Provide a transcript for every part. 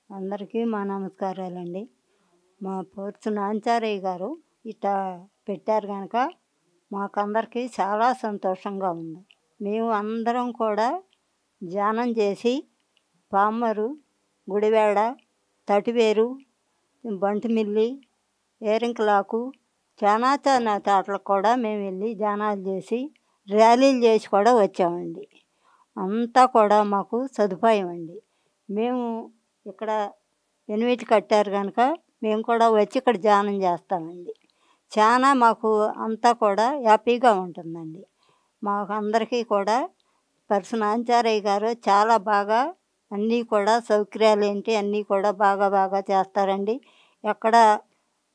అందరికీ మా నమస్కారాలండి. మా పోర్సు నాంచారయ్య గారు ఇట్టా పెట్టారు గనక మాకందరికీ చాలా సంతోషంగా ఉంది. మేము అందరం కూడా ధ్యానం చేసి పామరు, గుడివాడ, తటివేరు, బంటుమిల్లి, ఏరింకలాకు చానా చోట్లకు కూడా మేము వెళ్ళి ధ్యానాలు చేసి ర్యాలీలు చేసి కూడా వచ్చామండి. అంతా కూడా మాకు సదుపాయం అండి. మేము ఇక్కడ ఎనిమిటి కట్టారు కనుక మేము కూడా వచ్చి ఇక్కడ ధ్యానం చేస్తామండి. చాలా మాకు అంతా కూడా హ్యాపీగా ఉంటుందండి. మాకు అందరికీ కూడా పర్సు నాంచారయ్య గారు చాలా బాగా అన్నీ కూడా సౌకర్యాలు ఏంటి అన్నీ కూడా బాగా చేస్తారండి. ఎక్కడ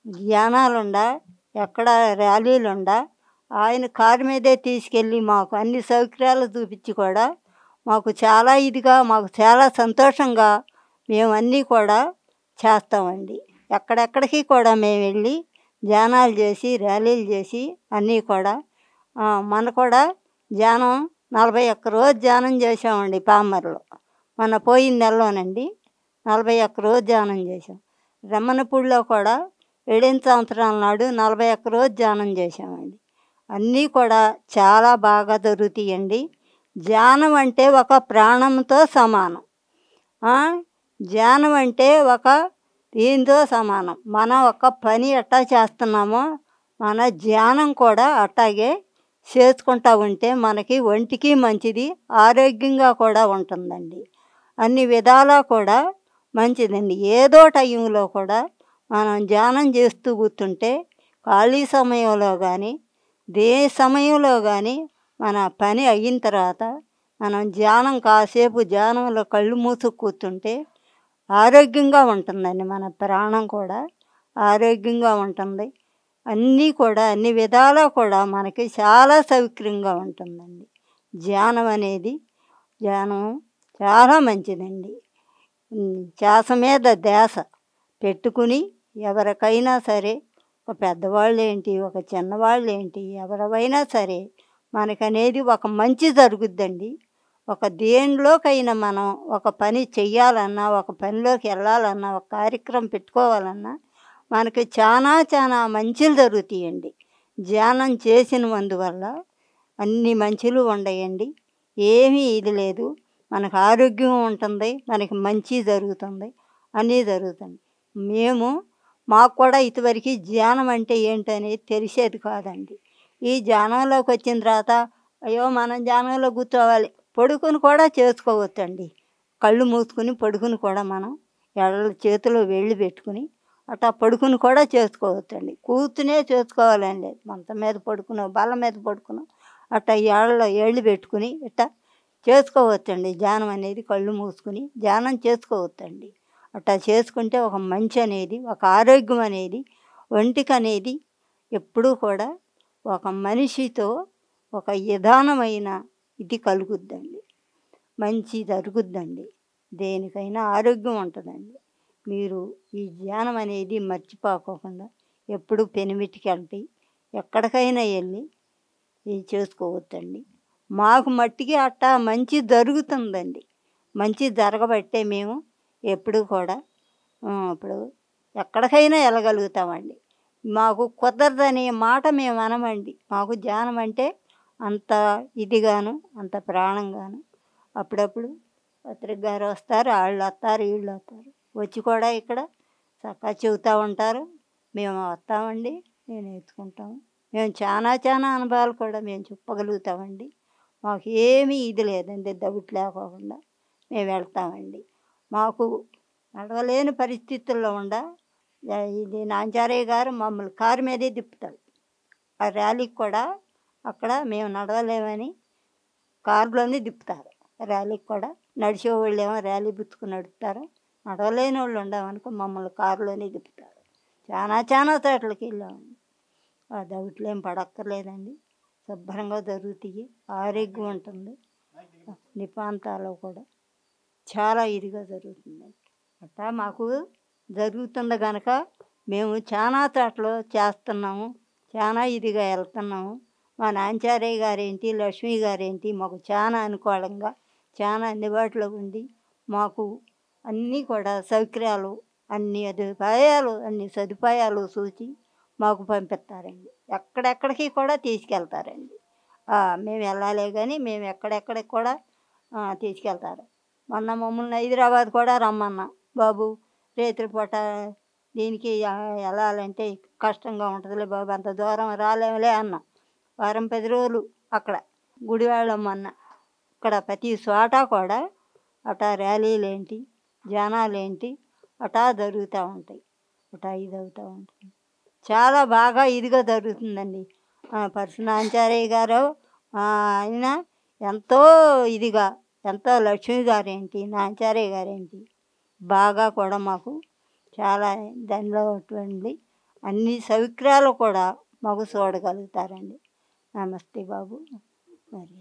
ధ్యానాలుండా ఎక్కడ ర్యాలీలుండా ఆయన కారు మీదే తీసుకెళ్ళి మాకు అన్ని సౌకర్యాలు చూపించి కూడా మాకు చాలా ఇదిగా మాకు చాలా సంతోషంగా మేము అన్నీ కూడా చేస్తామండి. ఎక్కడెక్కడికి కూడా మేము వెళ్ళి ధ్యానాలు చేసి ర్యాలీలు చేసి అన్నీ కూడా మన కూడా ధ్యానం 41 రోజు ధ్యానం చేసామండి పామర్లో. మన పోయిన నెలలోనండి 41 రోజు ధ్యానం చేసాం. రమ్మనపూడిలో కూడా 7 సంవత్సరాల నాడు 41 రోజు ధ్యానం చేసామండి. అన్నీ కూడా చాలా బాగా జరుగుతాయండి. ధ్యానం అంటే ఒక ప్రాణంతో సమానం. ధ్యానం అంటే ఒక దీంతో సమానం. మనం ఒక పని ఎట్టా చేస్తున్నామో మన ధ్యానం కూడా అట్టాగే చేసుకుంటూ ఉంటే మనకి ఒంటికి మంచిది, ఆరోగ్యంగా కూడా ఉంటుందండి. అన్ని విధాలా కూడా మంచిదండి. ఏదో టైంలో కూడా మనం ధ్యానం చేస్తూ కూర్చుంటే ఖాళీ సమయంలో కానీ ఏ సమయంలో కానీ మన పని అయిన తర్వాత మనం ధ్యానం కాసేపు ధ్యానంలో కళ్ళు మూసుకు కూర్చుంటే ఆరోగ్యంగా ఉంటుందండి. మన ప్రాణం కూడా ఆరోగ్యంగా ఉంటుంది. అన్నీ కూడా అన్ని విధాలా కూడా మనకి చాలా సౌకర్యంగా ఉంటుందండి. ధ్యానం చాలా మంచిదండి. శ్వాస మీద ధ్యాస పెట్టుకుని ఎవరికైనా సరే ఒక పెద్దవాళ్ళు ఏంటి ఒక చిన్నవాళ్ళు ఏంటి ఎవరైనా సరే మనకనేది ఒక మంచి జరుగుద్దండి. ఒక దేనిలోకైనా మనం ఒక పని చెయ్యాలన్నా ఒక పనిలోకి వెళ్ళాలన్నా ఒక కార్యక్రమం పెట్టుకోవాలన్నా మనకి చాలా మంచిలు జరుగుతాయండి. ధ్యానం చేసినందువల్ల అన్ని మంచిలు ఉండయండి. ఏమీ ఇది లేదు. మనకు ఆరోగ్యం ఉంటుంది, మనకి మంచి జరుగుతుంది, అన్నీ జరుగుతుంది. మాకు కూడా ఇదివరకు ధ్యానం అంటే ఏంటనేది తెలిసేది కాదండి. ఈ ధ్యానంలోకి వచ్చిన తర్వాత అయ్యో మనం ధ్యానంలో కూర్చోవాలి, పడుకుని కూడా చేసుకోవచ్చండి. కళ్ళు మూసుకుని పడుకుని కూడా మనం చేతిలో వేళ్ళు పెట్టుకుని అట్టా పడుకుని కూడా చేసుకోవచ్చండి. కూర్చునే చేసుకోవాలండి. మంచం మీద పడుకునో బల్ల మీద పడుకునో అట్టా ఏళ్ళు పెట్టుకుని ఇట్టా చేసుకోవచ్చండి. ధ్యానం అనేది కళ్ళు మూసుకుని ధ్యానం చేసుకోవచ్చండి. అట్టా చేసుకుంటే ఒక మంచి అనేది ఒక ఆరోగ్యం అనేది ఒంటికి అనేది ఎప్పుడూ కూడా ఒక మనిషితో ఒక విధానమైన ఇది కలుగుద్దండి. మంచి జరుగుద్దండి. దేనికైనా ఆరోగ్యం ఉంటుందండి. మీరు ఈ ధ్యానం అనేది మర్చిపోకుండా ఎప్పుడు పెనిమిటికి వెళ్తే ఎక్కడికైనా వెళ్ళి ఇది చేసుకోవచ్చండి. మాకు మట్టికి అట్టా మంచి జరుగుతుందండి. మంచి జరగబట్టే మేము ఎప్పుడు కూడా ఇప్పుడు ఎక్కడికైనా వెళ్ళగలుగుతామండి. మాకు కుదరదనే మాట మేము అనమండి. మాకు ధ్యానం అంటే అంత ఇదిగాను అంత ప్రాణంగాను. అప్పుడప్పుడు పత్రిక గారు వస్తారు, వాళ్ళు వస్తారు వీళ్ళు వస్తారు వచ్చి కూడా ఇక్కడ చక్కగా చెబుతూ ఉంటారు. మేము వస్తామండి, మేము నేర్చుకుంటాము. మేము చాలా అనుభవాలు కూడా మేము చెప్పగలుగుతామండి. మాకు ఏమీ ఇది లేదండి, డౌట్ లేకోకుండా మేము వెళ్తామండి. మాకు నడవలేని పరిస్థితుల్లో ఇది నాంచారయ్య గారు మమ్మల్ని కారు మీదే తిప్పుతాడు. ఆ ర్యాలీకి కూడా అక్కడ మేము నడవలేమని కారులోనే తిప్పుతారు. ర్యాలీకి కూడా నడిచే వాళ్ళు ఏమో ర్యాలీ పుచ్చుకుని నడుపుతారు, నడవలేని వాళ్ళు ఉండమనుకో మమ్మల్ని కారులోనే తిప్పుతారు. చాలా చోట్లకి వెళ్ళామండి. ఆ డౌట్లు ఏం పడక్కర్లేదండి. శుభ్రంగా జరుగుతాయి, ఆరోగ్యం ఉంటుంది. నిపాంతాలు కూడా చాలా ఇదిగా జరుగుతుందండి. అట్టా మాకు జరుగుతుంది కనుక మేము చాలా చోట్ల చేస్తున్నాము, చాలా ఇదిగా వెళ్తున్నాము. మా నాంచారయ్య గారేంటి లక్ష్మీ గారేంటి మాకు చాలా అనుకూలంగా చాలా అందుబాటులో ఉండి మాకు అన్నీ కూడా సౌకర్యాలు, అన్ని సదుపాయాలు చూసి మాకు పంపిస్తారండి. ఎక్కడెక్కడికి కూడా తీసుకెళ్తారండి. మేము వెళ్ళాలే కానీ మేము ఎక్కడెక్కడికి కూడా తీసుకెళ్తారు. మొన్న మమ్మల్ని హైదరాబాద్ కూడా రమ్మన్నా. బాబు రేత్రిపూట దీనికి వెళ్ళాలంటే కష్టంగా ఉంటుందిలే బాబు, అంత దూరం రాలేములే అన్నా. వారం 10 రోజులు అక్కడ గుడివాడమన్న. ఇక్కడ ప్రతి చోట కూడా అటా ర్యాలీలేంటి, జనాలేంటి అటా జరుగుతూ ఉంటాయి. అటా ఇది అవుతూ ఉంటుంది. చాలా బాగా ఇదిగా జరుగుతుందండి. పరశునాంచారయ్య గారు ఆయన ఎంతో ఇదిగా, ఎంతో లక్ష్మి గారేంటి, నాంచారయ్య గారేంటి బాగా కూడా మాకు చాలా దానిలో అటువంటి అన్ని సౌకర్యాలు కూడా మాకు చూడగలుగుతారండి. నమస్తే బాబు. మరి